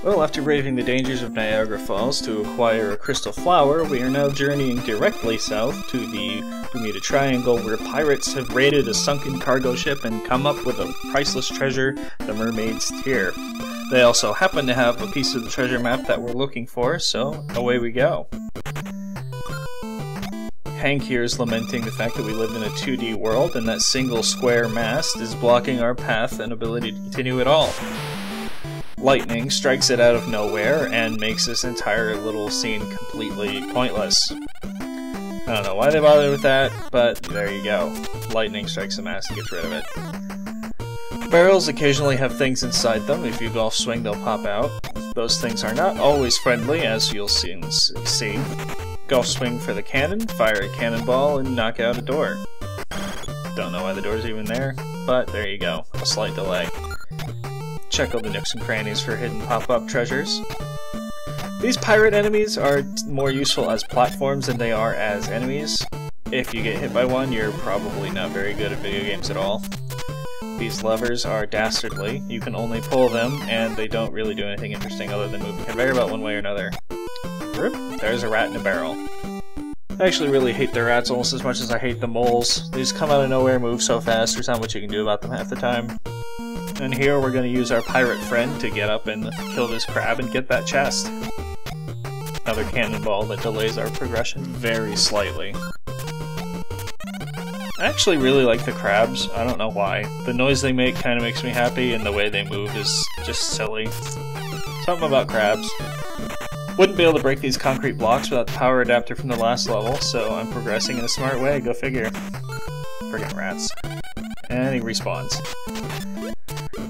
Well, after braving the dangers of Niagara Falls to acquire a crystal flower, we are now journeying directly south to the Bermuda Triangle, where pirates have raided a sunken cargo ship and come up with a priceless treasure, the Mermaid's Tear. They also happen to have a piece of the treasure map that we're looking for, so away we go. Hank here is lamenting the fact that we live in a 2D world and that single square mast is blocking our path and ability to continue at all. Lightning strikes it out of nowhere and makes this entire little scene completely pointless. I don't know why they bothered with that, but there you go. Lightning strikes the mast and gets rid of it. Barrels occasionally have things inside them. If you golf swing, they'll pop out. Those things are not always friendly, as you'll soon see. Golf swing for the cannon, fire a cannonball, and knock out a door. Don't know why the door's even there, but there you go. A slight delay. Check all the nooks and crannies for hidden pop-up treasures. These pirate enemies are more useful as platforms than they are as enemies. If you get hit by one, you're probably not very good at video games at all. These levers are dastardly. You can only pull them, and they don't really do anything interesting other than move the conveyor belt one way or another. There's a rat in a barrel. I actually really hate the rats almost as much as I hate the moles. They just come out of nowhere, move so fast, there's not much you can do about them half the time. And here we're going to use our pirate friend to get up and kill this crab and get that chest. Another cannonball that delays our progression very slightly. I actually really like the crabs. I don't know why. The noise they make kind of makes me happy, and the way they move is just silly. Something about crabs. Wouldn't be able to break these concrete blocks without the power adapter from the last level, so I'm progressing in a smart way, go figure. Friggin' rats. And he respawns.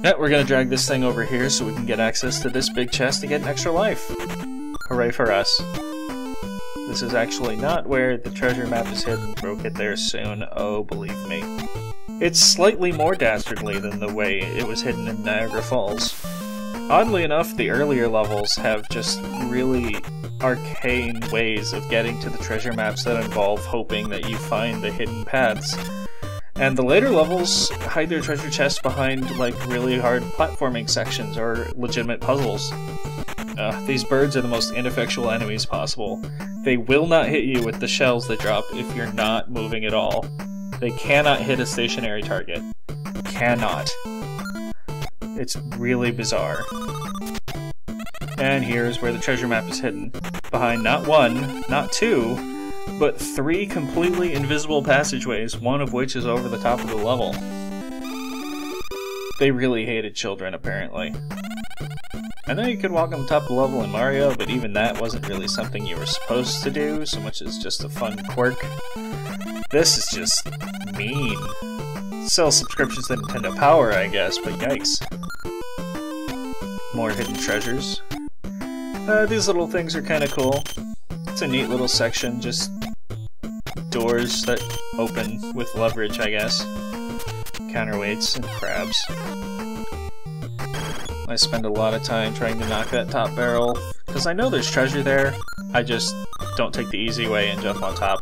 Yeah, we're gonna drag this thing over here so we can get access to this big chest to get an extra life. Hooray for us. This is actually not where the treasure map is hidden. We'll get there soon, oh believe me. It's slightly more dastardly than the way it was hidden in Niagara Falls. Oddly enough, the earlier levels have just really arcane ways of getting to the treasure maps that involve hoping that you find the hidden paths. And the later levels hide their treasure chests behind, like, really hard platforming sections or legitimate puzzles. These birds are the most ineffectual enemies possible. They will not hit you with the shells they drop if you're not moving at all. They cannot hit a stationary target. Cannot. It's really bizarre. And here's where the treasure map is hidden. Behind not one, not two, but 3 completely invisible passageways, one of which is over the top of the level. They really hated children, apparently. I know you could walk on the top of the level in Mario, but even that wasn't really something you were supposed to do, so much as just a fun quirk. This is just mean. Sell subscriptions to Nintendo Power, I guess, but yikes. More hidden treasures. These little things are kinda cool. It's a neat little section, just doors that open with leverage, I guess. Counterweights and crabs. I spend a lot of time trying to knock that top barrel, because I know there's treasure there, I just don't take the easy way and jump on top.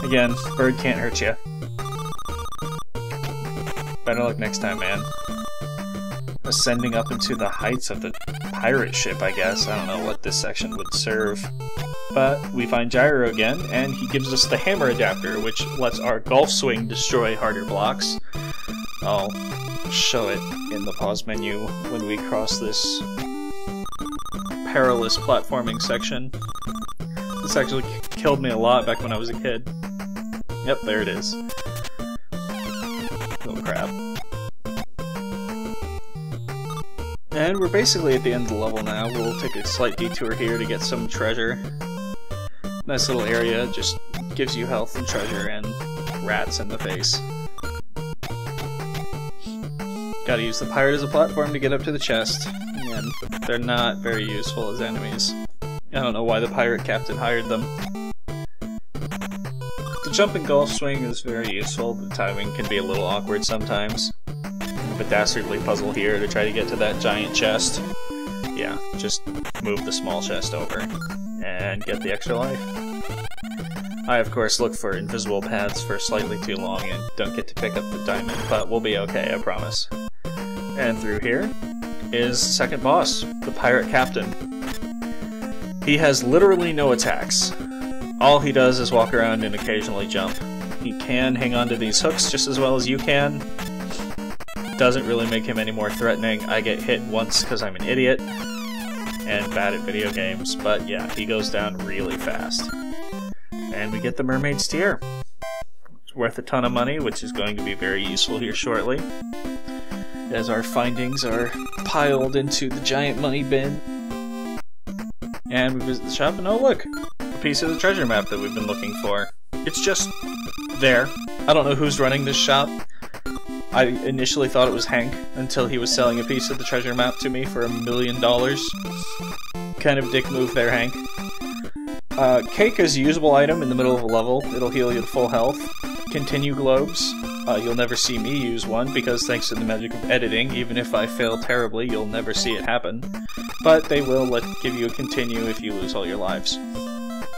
Again, bird can't hurt you. Better luck next time, man. Ascending up into the heights of the pirate ship, I guess. I don't know what this section would serve. But we find Gyro again, and he gives us the hammer adapter, which lets our golf swing destroy harder blocks. I'll show it in the pause menu when we cross this perilous platforming section. This actually killed me a lot back when I was a kid. Yep, there it is. Little crap. And we're basically at the end of the level now. We'll take a slight detour here to get some treasure. Nice little area, just gives you health and treasure and rats in the face. Gotta use the pirate as a platform to get up to the chest, and they're not very useful as enemies. I don't know why the pirate captain hired them. The jump and golf swing is very useful, the timing can be a little awkward sometimes. I have a dastardly puzzle here to try to get to that giant chest. Yeah, just move the small chest over and get the extra life. I of course look for invisible paths for slightly too long and don't get to pick up the diamond, but we'll be okay, I promise. And through here, is second boss, the pirate captain. He has literally no attacks. All he does is walk around and occasionally jump. He can hang on to these hooks just as well as you can. Doesn't really make him any more threatening. I get hit once because I'm an idiot and bad at video games, but yeah, he goes down really fast. And we get the Mermaid's Tear. It's worth a ton of money, which is going to be very useful here shortly, as our findings are piled into the giant money bin. And we visit the shop, and oh look! A piece of the treasure map that we've been looking for. It's just there. I don't know who's running this shop. I initially thought it was Hank, until he was selling a piece of the treasure map to me for $1 million. Kind of dick move there, Hank. Cake is a usable item in the middle of a level. It'll heal you to full health. Continue globes. You'll never see me use one, because thanks to the magic of editing, even if I fail terribly, you'll never see it happen. But they will give you a continue if you lose all your lives.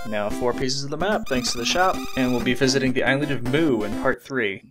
Now 4 pieces of the map, thanks to the shop, and we'll be visiting the island of Mu in part 3.